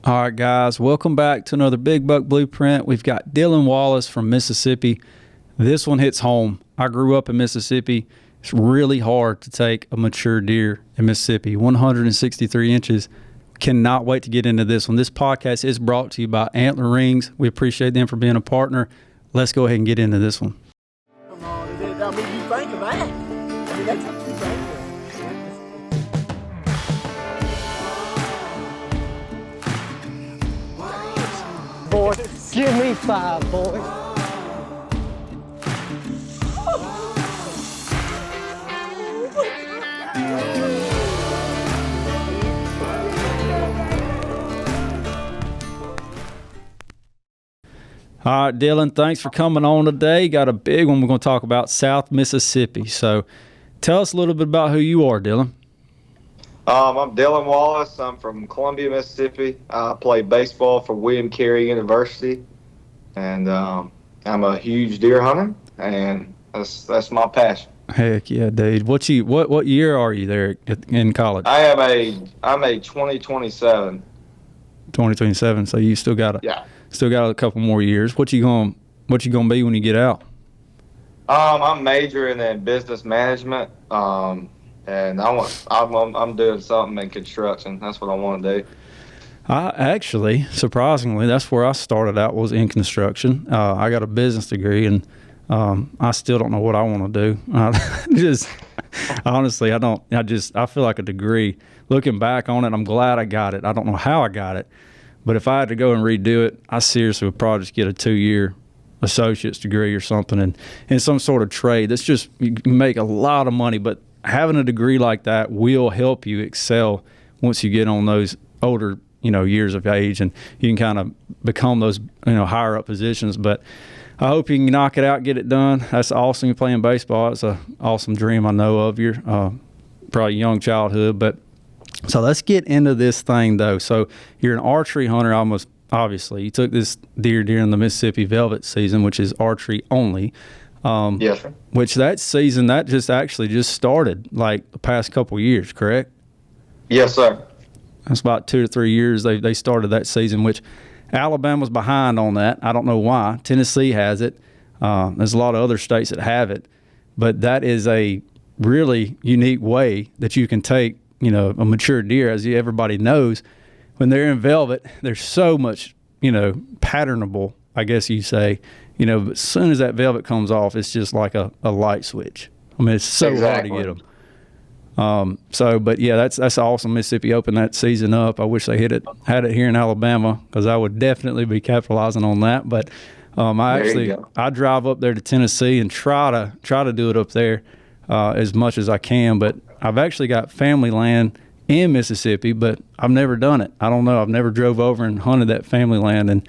All right, guys, welcome back to another Big Buck Blueprint. We've got Dylan Wallace from Mississippi. This one hits home. I grew up in Mississippi. It's really hard to take a mature deer in Mississippi. 163 inches. Cannot wait to get into this one. This podcast is brought to you by Antler Rings. We appreciate them for being a partner. Let's go ahead and get into this one. Come on, I mean, you think of that. I mean, that's what you think of. Boy, give me 5, boy. All right, Dylan, thanks for coming on today. Got a big one we're going to talk about, South Mississippi. So tell us a little bit about who you are, Dylan. I'm Dylan Wallace. I'm from Columbia, Mississippi. I play baseball for William Carey University, and I'm a huge deer hunter, and that's my passion. Heck yeah, dude. What year are you there in college? I'm a 2027. 2027. So you still got a couple more years. What you gonna be when you get out? I'm majoring in business management. And I'm doing something in construction. That's what I want to do. Actually, surprisingly, that's where I started out, was in construction. I got a business degree, and I still don't know what I want to do. Honestly, I feel like a degree. Looking back on it, I'm glad I got it. I don't know how I got it, but if I had to go and redo it, I seriously would probably just get a 2-year associate's degree or something, and in some sort of trade. That's just, you can make a lot of money, but having a degree like that will help you excel once you get on those older, years of age, and you can kind of become those, higher up positions. But I hope you can knock it out, get it done. That's awesome. You're playing baseball. It's an awesome dream I know of your probably young childhood. But so let's get into this thing though. So you're an archery hunter, almost obviously. You took this deer during the Mississippi velvet season, which is archery only. Yes, sir. Which that season, that just started like the past couple years, correct? Yes, sir. That's about 2 to 3 years they started that season, which Alabama's behind on that. I don't know why. Tennessee has it. There's a lot of other states that have it. But that is a really unique way that you can take, a mature deer, as everybody knows. When they're in velvet, there's so much, patternable, I guess you say. But as soon as that velvet comes off, it's just like a light switch. I mean, it's so hard to get them. But yeah, that's awesome. Mississippi opened that season up. I wish they had it here in Alabama, because I would definitely be capitalizing on that. But I drive up there to Tennessee and try to do it up there as much as I can. But I've actually got family land in Mississippi, but I've never done it. I don't know. I've never drove over and hunted that family land and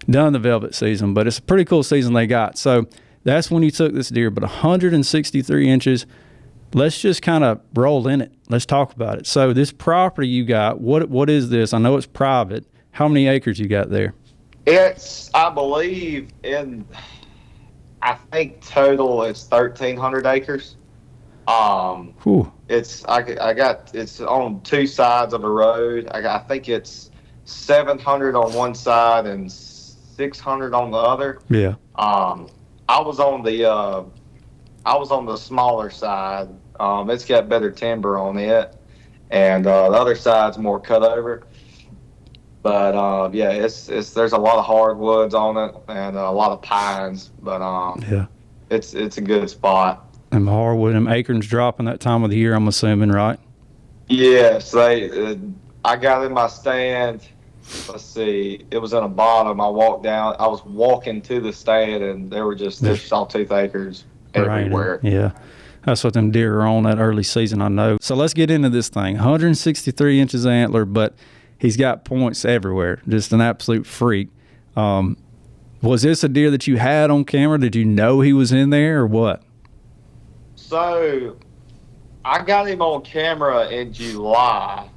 done the velvet season, but it's a pretty cool season they got. So that's when you took this deer, but 163 inches. Let's just kind of roll in it. Let's talk about it. So this property you got, what is this? I know it's private. How many acres you got there? It's, I believe, I think total it's 1,300 acres. It's it's on 2 sides of a road. I think it's 700 on one side and 600 on the other. Yeah. I was on the smaller side. It's got better timber on it, and the other side's more cut over. But yeah, it's there's a lot of hardwoods on it and a lot of pines. But yeah, it's a good spot. And hardwood, and acorns dropping that time of the year, I'm assuming, right? Yes, I got in my stand. Let's see, it was in a bottom. I was walking to the stand, and there's sawtooth acres everywhere. Yeah, that's what them deer are on that early season, I know. So let's get into this thing. 163 inches of antler, but he's got points everywhere. Just an absolute freak. Was this a deer that you had on camera? Did you know he was in there, or what? So I got him on camera in July.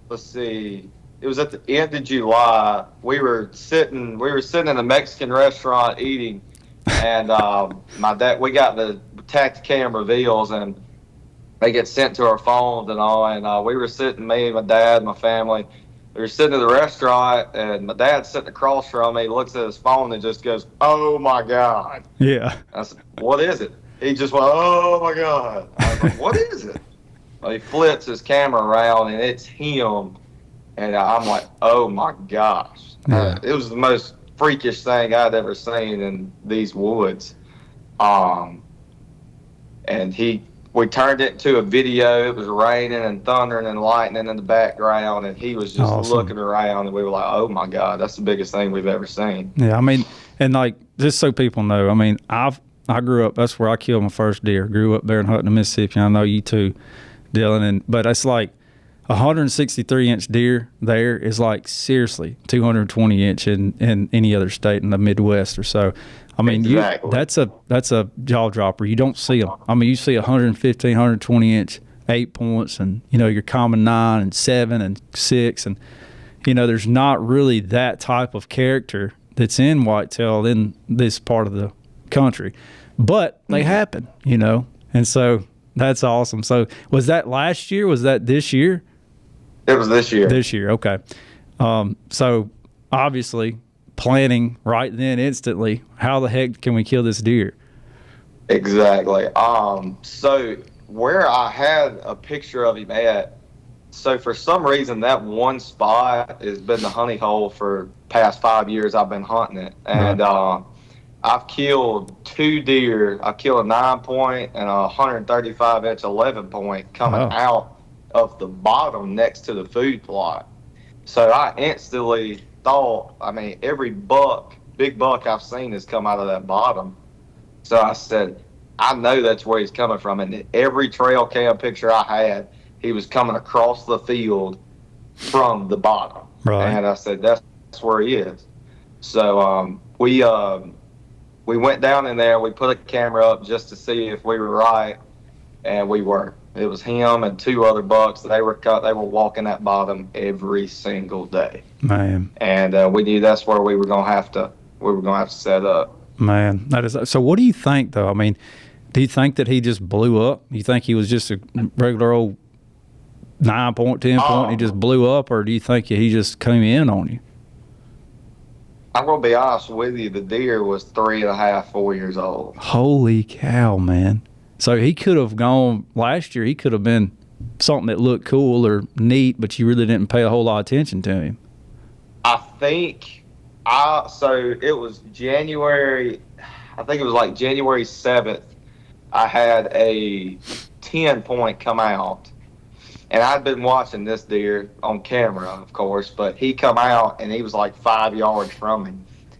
Let's see, it was at the end of July. We were sitting in a Mexican restaurant eating, and my dad, we got the Tacticam reveals, and they get sent to our phones and all. And we were sitting, me, my dad, my family. We were sitting at the restaurant, and my dad's sitting across from me. Looks at his phone and just goes, "Oh my God!" Yeah. I said, "What is it?" He just went, "Oh my God!" I was like, "What is it?" Well, he flips his camera around, and it's him. And I'm like, "Oh my gosh!" Yeah. It was the most freakish thing I'd ever seen in these woods. And we turned it into a video. It was raining and thundering and lightning in the background, and he was just Awesome. looking around, and we were like, "Oh my God, that's the biggest thing we've ever seen." Yeah, I mean, and like just so people know, I mean, I grew up. That's where I killed my first deer. Grew up there in Hutton, Mississippi. I know you too, Dylan. But it's like 163-inch deer there is like seriously 220-inch in any other state in the Midwest or so. I mean, Exactly. that's a jaw dropper. You don't see them. I mean, you see 115, 120-inch 8 points, and your common 9 and 7 and 6, and there's not really that type of character that's in whitetail in this part of the country, but they happen, and so that's awesome. So was that last year? Was that this year? It was this year. This year, okay. So obviously planning right then instantly, how the heck can we kill this deer? Exactly. So where I had a picture of him at, so for some reason that one spot has been the honey hole for past 5 years I've been hunting it. And I've killed 2 deer. I killed a 9-point and a 135-inch 11-point coming out of the bottom next to the food plot. So I instantly thought, I mean, every big buck I've seen has come out of that bottom. So I said, I know that's where he's coming from. And every trail cam picture I had, he was coming across the field from the bottom. Right. And I said, that's where he is. So we went down in there. We put a camera up just to see if we were right, and we were. It was him and 2 other bucks. They were walking that bottom every single day. Man. And we knew that's where we were gonna have to set up. Man, that is so. What do you think, though? I mean, do you think that he just blew up? Do you think he was just a regular old 9-point, 10-point, he just blew up, or do you think he just came in on you? I'm gonna be honest with you. The deer was 3.5, 4 years old. Holy cow, man! So he could have gone last year. He could have been something that looked cool or neat, but you really didn't pay a whole lot of attention to him. I think so it was January, I think it was like January 7th, I had a 10-point come out. And I'd been watching this deer on camera, of course, but he come out and he was like 5 yards from me.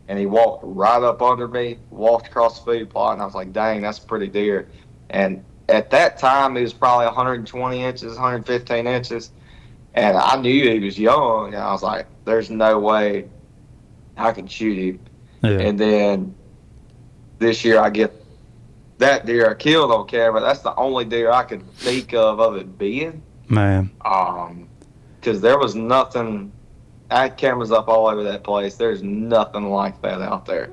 And he walked right up under me, walked across the food plot, and I was like, dang, that's a pretty deer. And at that time, he was probably 120 inches, 115 inches. And I knew he was young, and I was like, there's no way I can shoot him. Yeah. And then this year I get that deer I killed on camera. That's the only deer I could think of it being. Man. Because there was nothing. I had cameras up all over that place. There's nothing like that out there.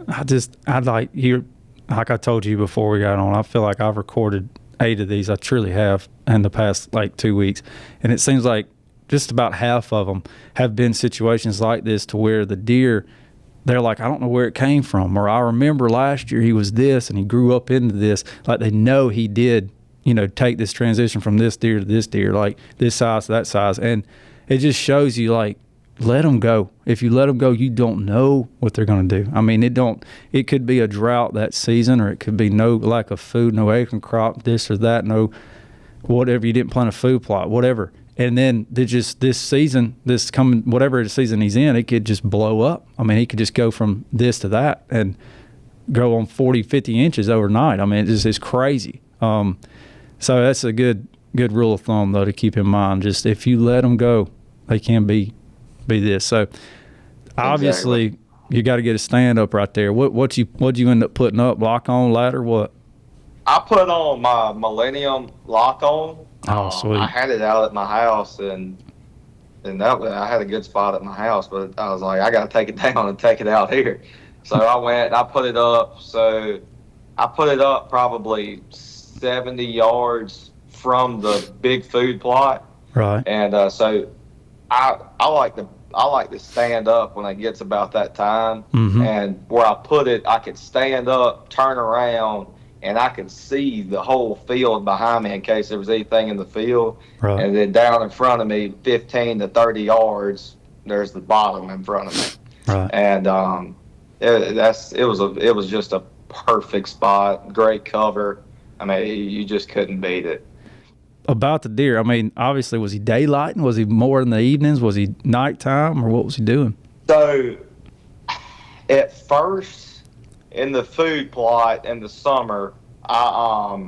Like I told you before we got on, I feel like I've recorded 8 of these. I truly have in the past like 2 weeks. And it seems like just about half of them have been situations like this to where the deer, they're like, I don't know where it came from. Or I remember last year he was this and he grew up into this. Like they know he did, take this transition from this deer to this deer, like this size to that size. And it just shows you, like, let them go. If you let them go, you don't know what they're going to do. I mean, it could be a drought that season, or it could be no lack of food, no acorn crop, this or that, no whatever, you didn't plant a food plot, whatever. And then this season, whatever season he's in, it could just blow up. I mean, he could just go from this to that and grow on 40, 50 inches overnight. I mean, it's crazy. So that's a good rule of thumb, though, to keep in mind. Just if you let them go, they can be this. So obviously, Exactly. You got to get a stand up right there. What'd you end up putting up? Lock on, ladder, what? I put on my Millennium lock on. Oh, sweet. I had it out at my house, and I had a good spot at my house, but I was like, I got to take it down and take it out here. So I went and I put it up. So I put it up probably 70 yards from the big food plot. Right. And so I like to stand up when it gets about that time, and where I put it, I could stand up, turn around, and I could see the whole field behind me in case there was anything in the field. Right. And then down in front of me, 15 to 30 yards, there's the bottom in front of me. Right. And it was just a perfect spot, great cover. I mean, you just couldn't beat it. About the deer, I mean, obviously, was he daylighting? Was he more in the evenings? Was he nighttime, or what was he doing? So, at first, in the food plot in the summer, I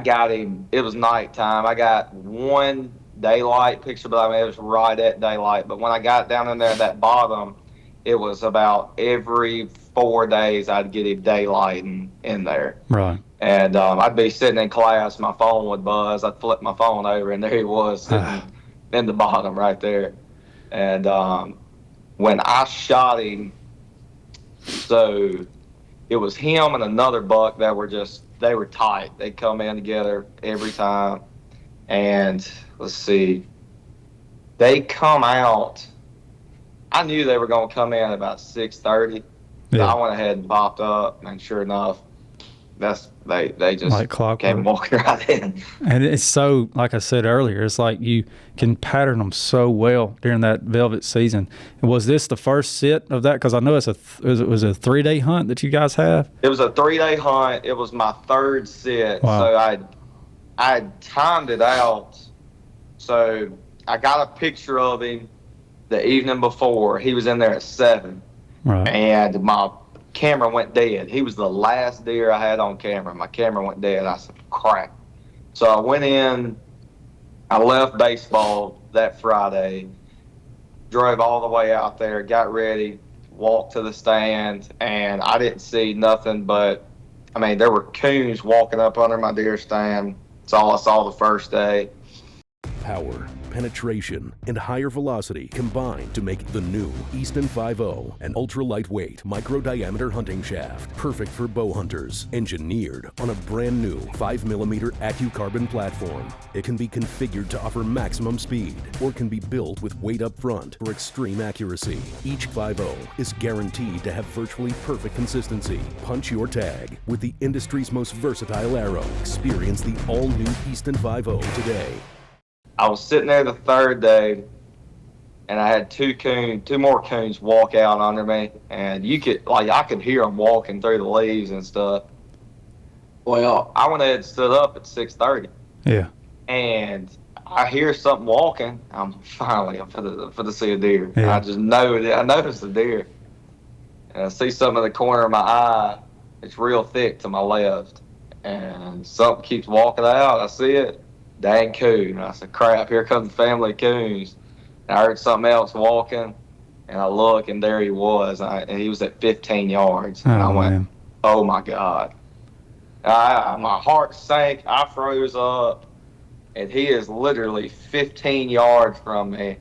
got him. It was nighttime. I got one daylight picture, but I mean, it was right at daylight. But when I got down in there at that bottom, it was about every 4 days I'd get him daylighting in there. Right. And I'd be sitting in class, my phone would buzz. I'd flip my phone over, and there he was sitting in the bottom right there. And when I shot him, so it was him and another buck that they were tight. They'd come in together every time. And let's see, they come out. I knew they were going to come in about 6:30. So I went ahead and popped up, and sure enough, they just like came walking right in. And it's so, like I said earlier, it's like you can pattern them so well during that velvet season. And was this the first sit of that? Because I know it was a 3-day hunt that you guys have. It was a 3-day hunt. It was my third sit. Wow. So I timed it out. So I got a picture of him the evening before. He was in there at 7. Right. And my camera went dead. He was the last deer I had on camera. My camera went dead. I said, crap. So I went in. I left baseball that Friday, drove all the way out there, got ready, walked to the stand, and I didn't see nothing but, I mean, there were coons walking up under my deer stand. That's all I saw the first day. Power, penetration, and higher velocity combine to make the new Easton 5.0, an ultra-lightweight, micro-diameter hunting shaft, perfect for bow hunters, engineered on a brand new 5mm AccuCarbon platform. It can be configured to offer maximum speed, or can be built with weight up front for extreme accuracy. Each 5.0 is guaranteed to have virtually perfect consistency. Punch your tag with the industry's most versatile arrow. Experience the all-new Easton 5.0 today. I was sitting there the third day, and I had two more coons walk out under me, and I could hear them walking through the leaves and stuff. Well, I went ahead and stood up at 6:30. Yeah. And I hear something walking. I'm for to see a deer. Yeah. I just know that I noticed the deer, and I see something in the corner of my eye. It's real thick to my left, and something keeps walking out. I see it. Dang coon. I said, crap, here comes the family of coons. And I heard something else walking, and I look, and there he was. And he was at 15 yards. And I went, oh, my God. My heart sank. I froze up, and he is literally 15 yards from me,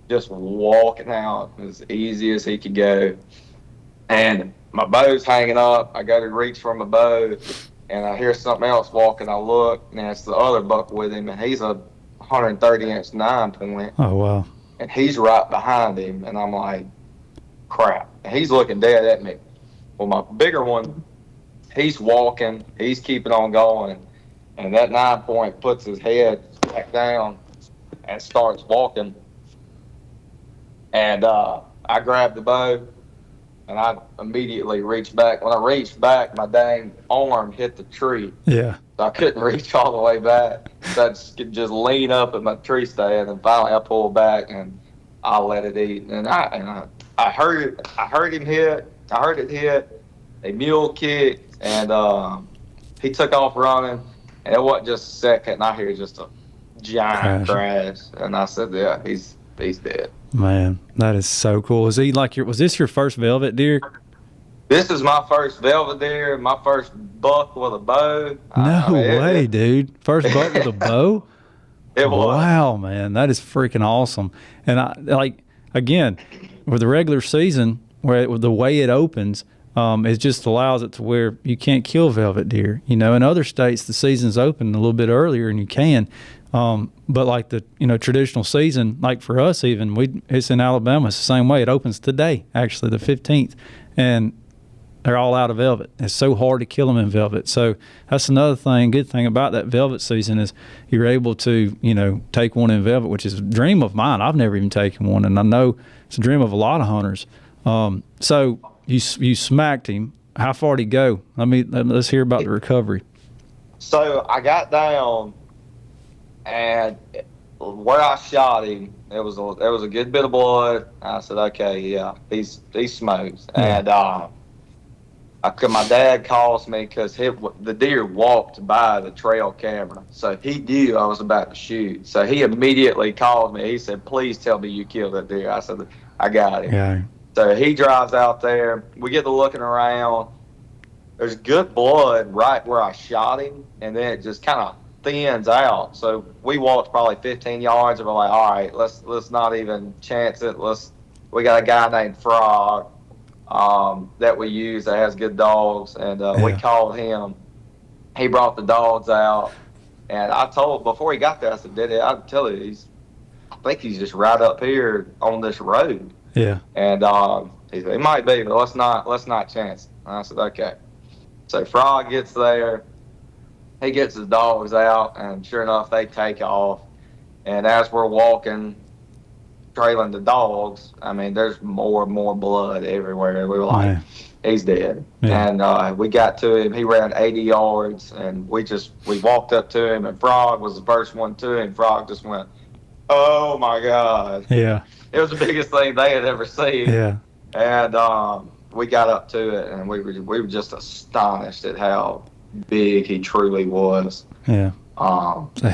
just walking out as easy as he could go. And my bow's hanging up. I go to reach for my bow, and I hear something else walking. I look, and it's the other buck with him, and he's a 130-inch 9-point. Oh, wow. And he's right behind him, and I'm like, crap. And he's looking dead at me. Well, my bigger one, he's walking. He's keeping on going, and that 9-point puts his head back down and starts walking. And I grabbed the bow, and I immediately reached back. When I reached back, my dang arm hit the tree. Yeah. So I couldn't reach all the way back. So I just lean up at my tree stand, and finally I pulled back, and I let it eat. And I heard him hit. I heard it hit. A mule kicked, and he took off running. And it wasn't just a second, and I hear just a giant crash. And I said, yeah, he's dead. Man, that is so cool. Was this your first velvet deer? This is my first velvet deer, my first buck with a bow. No way, dude. First buck with a bow? It was. Wow, man. That is freaking awesome. And again, with the regular season, with the way it opens, It just allows it to where you can't kill velvet deer. In other states, the season's open a little bit earlier and you can. But like the traditional season, like for us even, it's in Alabama. It's the same way. It opens today, actually, the 15th, and they're all out of velvet. It's so hard to kill them in velvet. So that's another good thing about that velvet season is you're able to take one in velvet, which is a dream of mine. I've never even taken one, and I know it's a dream of a lot of hunters. So you smacked him. How far did he go? Let's hear about the recovery. So I got down, and where I shot him, there was a good bit of blood. I said, okay, yeah, these smokes. Yeah. And my dad calls me because the deer walked by the trail camera, so he knew I was about to shoot. So he immediately called me. He said, "Please tell me you killed that deer." I said, "I got him." Yeah. So he drives out there. We get to looking around. There's good blood right where I shot him, and then it just kind of thins out. So we walked probably 15 yards, and we're like, "All right, let's not even chance it. We got a guy named Frog that we use that has good dogs, and we called him. He brought the dogs out, and I told before he got there, I said, "Daddy, I'll tell you, I think he's just right up here on this road." Yeah. And he said, "It might be, but let's not chance it." And I said, "Okay." So Frog gets there, he gets his dogs out, and sure enough, they take off. And as we're walking, trailing the dogs, there's more and more blood everywhere. We were like, he's dead. Yeah. And we got to him. He ran 80 yards, and we walked up to him, and Frog was the first one to him. Frog just went, "Oh my God!" Yeah, it was the biggest thing they had ever seen. Yeah, and we got up to it, and we were just astonished at how big he truly was. Yeah.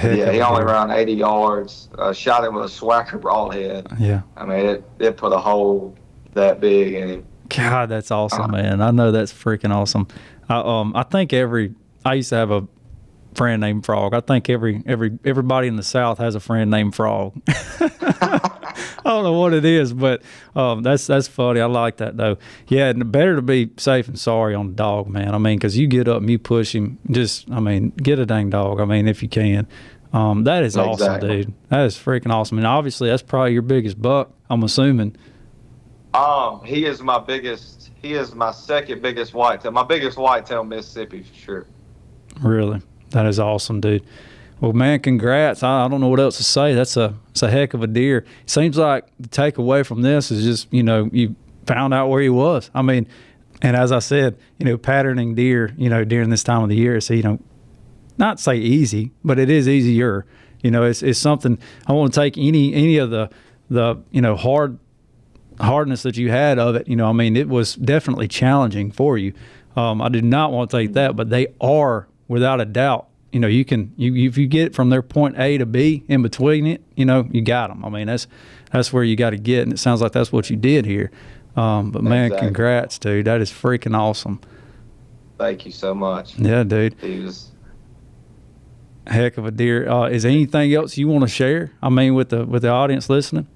He only ran 80 yards. Shot him with a Swacker broadhead. Yeah. It put a hole that big in him. God, that's awesome, man. I know that's freaking awesome. I think I used to have a friend named Frog. I think everybody in the South has a friend named Frog. I don't know what it is, but that's funny. I like that though. Yeah, and better to be safe and sorry on the dog, man. Because you get up and you push him. Get a dang dog. If you can. That is awesome, dude. That is freaking awesome. And obviously, that's probably your biggest buck, I'm assuming. He is my biggest. He is my second biggest whitetail. My biggest whitetail, Mississippi, for sure. Really, that is awesome, dude. Well, man, congrats. I don't know what else to say. That's a heck of a deer. It seems like the takeaway from this is just, you found out where he was. And as I said, patterning deer, during this time of the year, so, not say easy, but it is easier. It's something I want to take any of the hardness that you had of it. It was definitely challenging for you. I did not want to take that, but they are without a doubt. If you get from their point A to B in between it, you got them. That's where you got to get, and it sounds like that's what you did here. But man, congrats, dude. That is freaking awesome. Thank you so much. Yeah, dude. He was heck of a deer. Is there anything else you want to share? With the audience listening?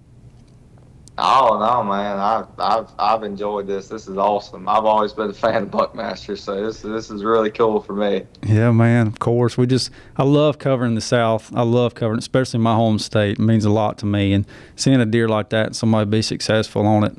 Oh no, man! I've enjoyed this. This is awesome. I've always been a fan of Buckmaster, so this is really cool for me. Yeah, man. Of course, I love covering the South. I love covering, especially my home state. It means a lot to me, and seeing a deer like that and somebody be successful on it.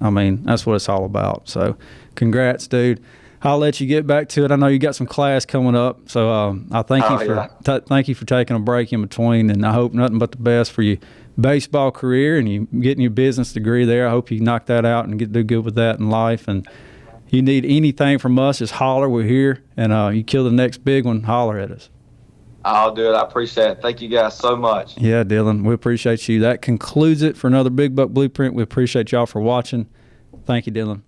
That's what it's all about. So, congrats, dude. I'll let you get back to it. I know you got some class coming up, so I thank you thank you for taking a break in between, and I hope nothing but the best for you. Baseball career and you getting your business degree there. I hope you knock that out and do good with that in life. And you need anything from us, just holler. We're here. And you kill the next big one, holler at us. I'll do it. I appreciate it. Thank you guys so much. Yeah, Dylan, we appreciate you. That concludes it for another Big Buck Blueprint. We appreciate y'all for watching. Thank you, Dylan.